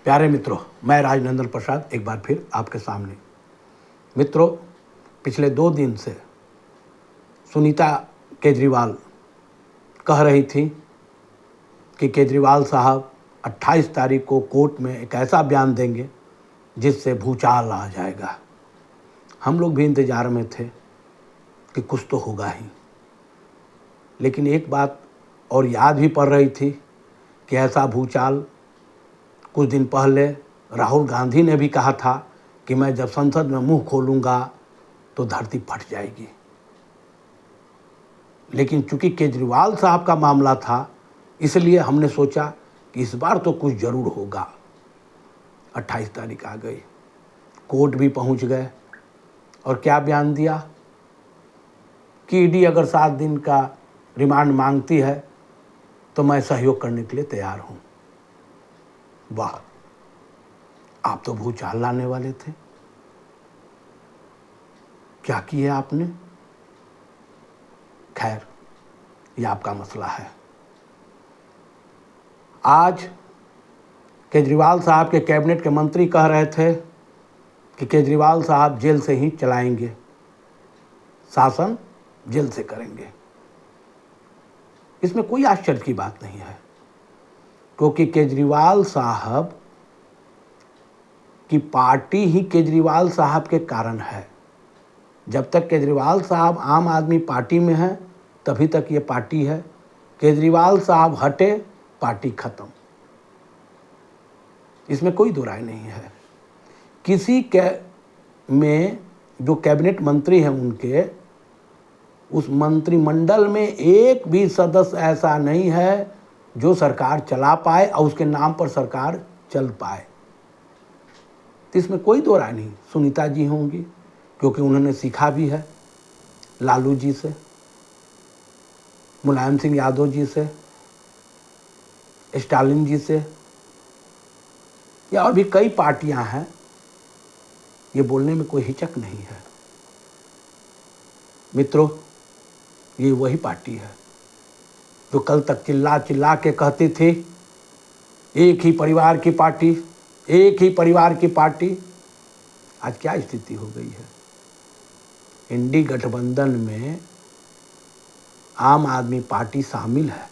प्यारे मित्रों, मैं राजनंदन प्रसाद एक बार फिर आपके सामने। मित्रों, पिछले 2 दिन से सुनीता केजरीवाल कह रही थी कि केजरीवाल साहब 28 तारीख को कोर्ट में एक ऐसा बयान देंगे जिससे भूचाल आ जाएगा। हम लोग भी इंतज़ार में थे कि कुछ तो होगा ही, लेकिन एक बात और याद भी पड़ रही थी कि ऐसा भूचाल कुछ दिन पहले राहुल गांधी ने भी कहा था कि मैं जब संसद में मुंह खोलूंगा तो धरती फट जाएगी। लेकिन चूंकि केजरीवाल साहब का मामला था, इसलिए हमने सोचा कि इस बार तो कुछ ज़रूर होगा। 28 तारीख आ गई, कोर्ट भी पहुंच गए और क्या बयान दिया कि ईडी अगर 7 दिन का रिमांड मांगती है तो मैं सहयोग करने के लिए तैयार हूं। वाह, आप तो भूचाल लाने वाले थे, क्या किया आपने? खैर, ये आपका मसला है। आज केजरीवाल साहब के कैबिनेट के मंत्री कह रहे थे कि केजरीवाल साहब जेल से ही चलाएंगे, शासन जेल से करेंगे। इसमें कोई आश्चर्य की बात नहीं है, क्योंकि केजरीवाल साहब की पार्टी ही केजरीवाल साहब के कारण है। जब तक केजरीवाल साहब आम आदमी पार्टी में है तभी तक ये पार्टी है। केजरीवाल साहब हटे, पार्टी खत्म। इसमें कोई दो राय नहीं है। किसी के में जो कैबिनेट मंत्री हैं उनके, उस मंत्रिमंडल में एक भी सदस्य ऐसा नहीं है जो सरकार चला पाए और उसके नाम पर सरकार चल पाए। तो इसमें कोई दो राय नहीं। सुनीता जी होंगी, क्योंकि उन्होंने सीखा भी है लालू जी से, मुलायम सिंह यादव जी से, स्टालिन जी से, या और भी कई पार्टियां हैं। ये बोलने में कोई हिचक नहीं है। मित्रों, ये वही पार्टी है जो कल तक चिल्ला चिल्ला के कहती थी एक ही परिवार की पार्टी, एक ही परिवार की पार्टी। आज क्या स्थिति हो गई है? इंडी गठबंधन में आम आदमी पार्टी शामिल है।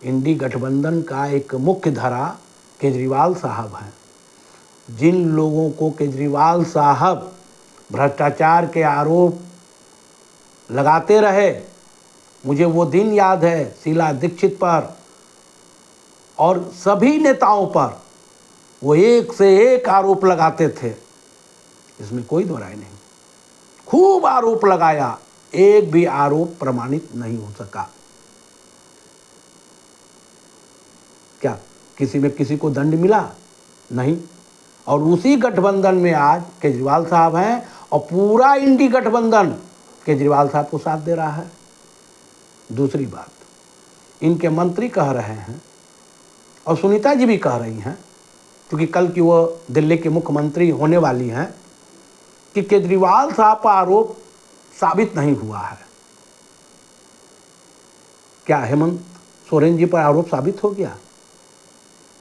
इंडी गठबंधन का एक मुख्य धारा केजरीवाल साहब हैं। जिन लोगों को केजरीवाल साहब भ्रष्टाचार के आरोप लगाते रहे, मुझे वो दिन याद है शीला दीक्षित पर और सभी नेताओं पर वो एक से एक आरोप लगाते थे। इसमें कोई दो राय नहीं। खूब आरोप लगाया, एक भी आरोप प्रमाणित नहीं हो सका। क्या किसी में किसी को दंड मिला? नहीं। और उसी गठबंधन में आज केजरीवाल साहब हैं और पूरा इंडी गठबंधन केजरीवाल साहब को साथ दे रहा है। दूसरी बात, इनके मंत्री कह रहे हैं और सुनीता जी भी कह रही हैं, क्योंकि कल की वो दिल्ली के मुख्यमंत्री होने वाली हैं, कि केजरीवाल साहब का आरोप साबित नहीं हुआ है। क्या हेमंत सोरेन जी पर आरोप साबित हो गया?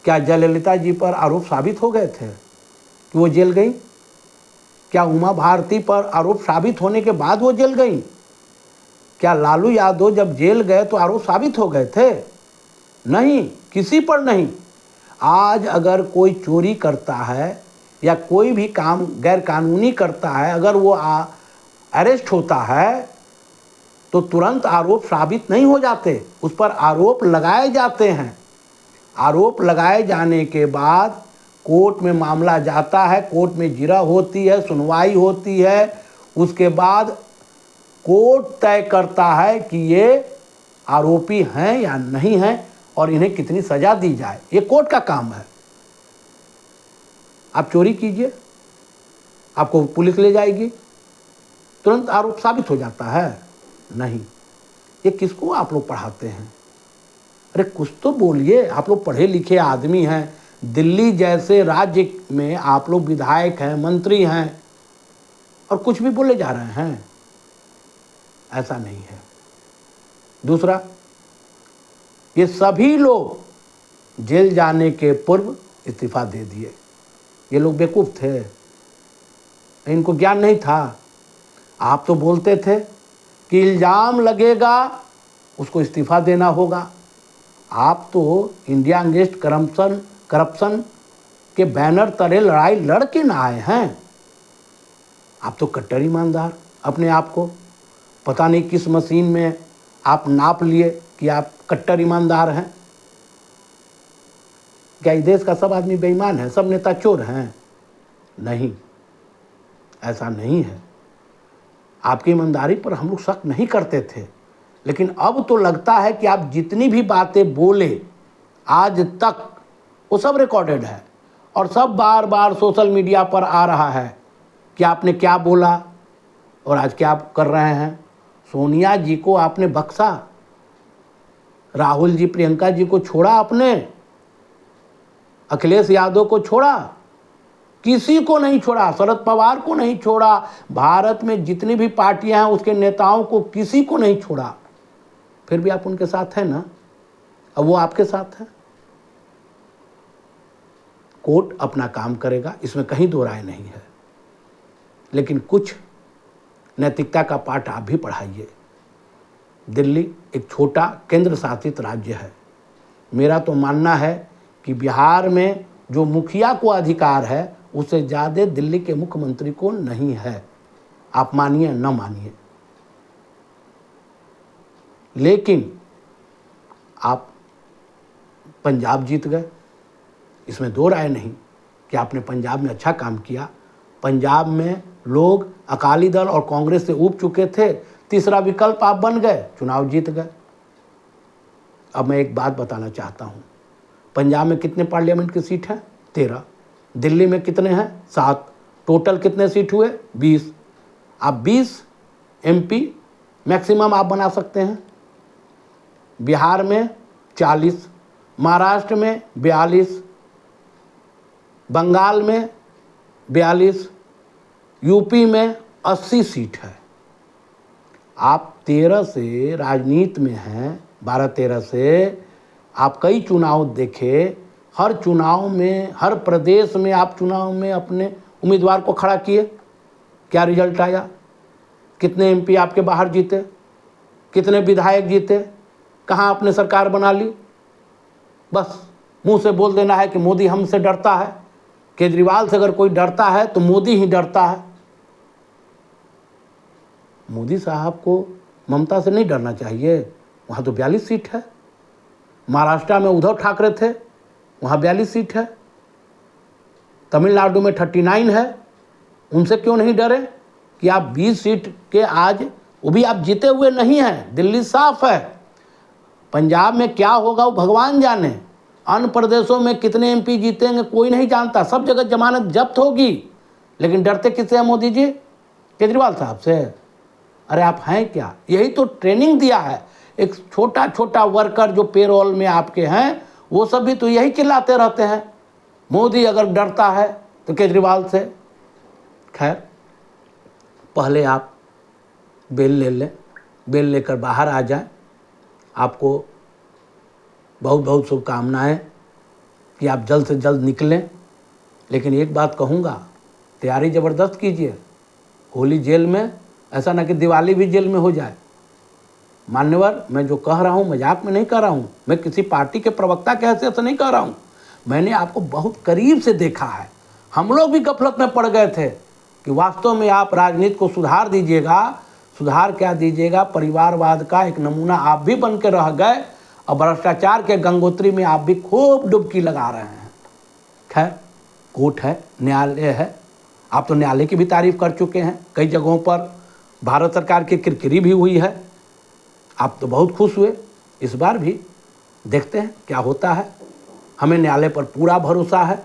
क्या जयललिता जी पर आरोप साबित हो गए थे कि वो जेल गई? क्या उमा भारती पर आरोप साबित होने के बाद वो जेल गई? क्या लालू यादव जब जेल गए तो आरोप साबित हो गए थे? नहीं, किसी पर नहीं। आज अगर कोई चोरी करता है या कोई भी काम गैर कानूनी करता है, अगर वो अरेस्ट होता है तो तुरंत आरोप साबित नहीं हो जाते, उस पर आरोप लगाए जाते हैं। आरोप लगाए जाने के बाद कोर्ट में मामला जाता है, कोर्ट में जिरह होती है, सुनवाई होती है। उसके बाद कोर्ट तय करता है कि ये आरोपी हैं या नहीं हैं और इन्हें कितनी सजा दी जाए। ये कोर्ट का काम है। आप चोरी कीजिए, आपको पुलिस ले जाएगी, तुरंत आरोप साबित हो जाता है? नहीं। ये किसको आप लोग पढ़ाते हैं? अरे कुछ तो बोलिए। आप लोग पढ़े लिखे आदमी हैं। दिल्ली जैसे राज्य में आप लोग विधायक हैं, मंत्री हैं, और कुछ भी बोले जा रहे हैं। ऐसा नहीं है। दूसरा, ये सभी लोग जेल जाने के पूर्व इस्तीफा दे दिए। ये लोग बेवकूफ़ थे, इनको ज्ञान नहीं था। आप तो बोलते थे कि इल्ज़ाम लगेगा उसको इस्तीफा देना होगा। आप तो इंडिया अगेंस्ट करप्शन के बैनर तले लड़ाई लड़ के ना आए हैं। आप तो कट्टर ईमानदार अपने आप को, पता नहीं किस मशीन में आप नाप लिए कि आप कट्टर ईमानदार हैं। क्या इस देश का सब आदमी बेईमान है, सब नेता चोर हैं? नहीं, ऐसा नहीं है। आपकी ईमानदारी पर हम लोग शक नहीं करते थे, लेकिन अब तो लगता है कि आप जितनी भी बातें बोले आज तक वो सब रिकॉर्डेड है और सब बार बार सोशल मीडिया पर आ रहा है कि आपने क्या बोला और आज क्या आप कर रहे हैं। सोनिया जी को आपने बख्शा, राहुल जी प्रियंका जी को छोड़ा आपने, अखिलेश यादव को छोड़ा, किसी को नहीं छोड़ा, शरद पवार को नहीं छोड़ा, भारत में जितनी भी पार्टियां हैं उसके नेताओं को किसी को नहीं छोड़ा। फिर भी आप उनके साथ हैं ना, अब वो आपके साथ हैं। कोर्ट अपना काम करेगा, इसमें कहीं दो राय नहीं है, लेकिन कुछ नैतिकता का पाठ आप भी पढ़ाइए। दिल्ली एक छोटा केंद्र शासित राज्य है। मेरा तो मानना है कि बिहार में जो मुखिया को अधिकार है उससे ज़्यादा दिल्ली के मुख्यमंत्री को नहीं है। आप मानिए न मानिए, लेकिन आप पंजाब जीत गए, इसमें दो राय नहीं कि आपने पंजाब में अच्छा काम किया। पंजाब में लोग अकाली दल और कांग्रेस से ऊब चुके थे, तीसरा विकल्प आप बन गए, चुनाव जीत गए। अब मैं एक बात बताना चाहता हूँ, पंजाब में कितने पार्लियामेंट की सीट हैं? 13। दिल्ली में कितने हैं? 7। टोटल कितने सीट हुए? 20। आप 20 MP मैक्सिमम आप बना सकते हैं। बिहार में 40, महाराष्ट्र में 42, बंगाल में 42, यूपी में 80 सीट है। आप 13 से राजनीति में हैं, 12-13 से आप कई चुनाव देखे, हर चुनाव में, हर प्रदेश में आप चुनाव में अपने उम्मीदवार को खड़ा किए, क्या रिजल्ट आया? कितने MP आपके बाहर जीते? कितने विधायक जीते? कहाँ आपने सरकार बना ली? बस मुंह से बोल देना है कि मोदी हमसे डरता है, केजरीवाल से अगर कोई डरता है तो मोदी ही डरता है। मोदी साहब को ममता से नहीं डरना चाहिए, वहाँ तो 42 सीट है। महाराष्ट्र में उद्धव ठाकरे थे, वहाँ 42 सीट है। तमिलनाडु में 39 है, उनसे क्यों नहीं डरे कि आप 20 सीट के आज, वो भी आप जीते हुए नहीं हैं। दिल्ली साफ है, पंजाब में क्या होगा वो भगवान जाने, अन्य प्रदेशों में कितने MP जीतेंगे कोई नहीं जानता, सब जगह जमानत जब्त होगी। लेकिन डरते किससे हैं मोदी जी? केजरीवाल साहब से। अरे आप हैं क्या? यही तो ट्रेनिंग दिया है। एक छोटा छोटा वर्कर जो पेरोल में आपके हैं वो सब भी तो यही चिल्लाते रहते हैं, मोदी अगर डरता है तो केजरीवाल से। खैर, पहले आप बेल ले लें, बेल लेकर बाहर आ जाएं। आपको बहुत बहुत शुभकामनाएं कि आप जल्द से जल्द निकलें। लेकिन एक बात कहूँगा, तैयारी ज़बरदस्त कीजिए। होली जेल में, ऐसा ना कि दिवाली भी जेल में हो जाए। मान्यवर, मैं जो कह रहा हूँ मजाक में नहीं कह रहा हूँ, मैं किसी पार्टी के प्रवक्ता के हैसियत से नहीं कह रहा हूँ। मैंने आपको बहुत करीब से देखा है। हम लोग भी गफलत में पड़ गए थे कि वास्तव में आप राजनीति को सुधार दीजिएगा। सुधार क्या दीजिएगा, परिवारवाद का एक नमूना आप भी बन के रह गए और भ्रष्टाचार के गंगोत्री में आप भी खूब डुबकी लगा रहे हैं। खैर, कोर्ट है, न्यायालय है, आप तो न्यायालय की भी तारीफ कर चुके हैं। कई जगहों पर भारत सरकार की किरकिरी भी हुई है, आप तो बहुत खुश हुए। इस बार भी देखते हैं क्या होता है। हमें न्यायालय पर पूरा भरोसा है,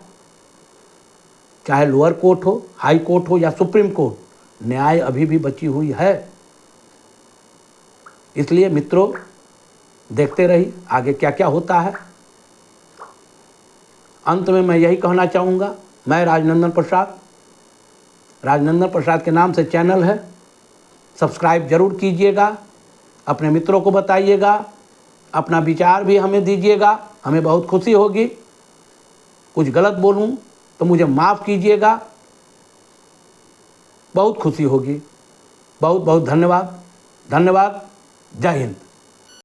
चाहे लोअर कोर्ट हो, हाई कोर्ट हो या सुप्रीम कोर्ट, न्याय अभी भी बची हुई है। इसलिए मित्रों, देखते रहिए आगे क्या क्या होता है। अंत में मैं यही कहना चाहूँगा, मैं राजनंदन प्रसाद के नाम से चैनल है, सब्सक्राइब जरूर कीजिएगा, अपने मित्रों को बताइएगा, अपना विचार भी हमें दीजिएगा, हमें बहुत खुशी होगी। कुछ गलत बोलूं तो मुझे माफ़ कीजिएगा, बहुत खुशी होगी। बहुत बहुत धन्यवाद। धन्यवाद। जय हिंद।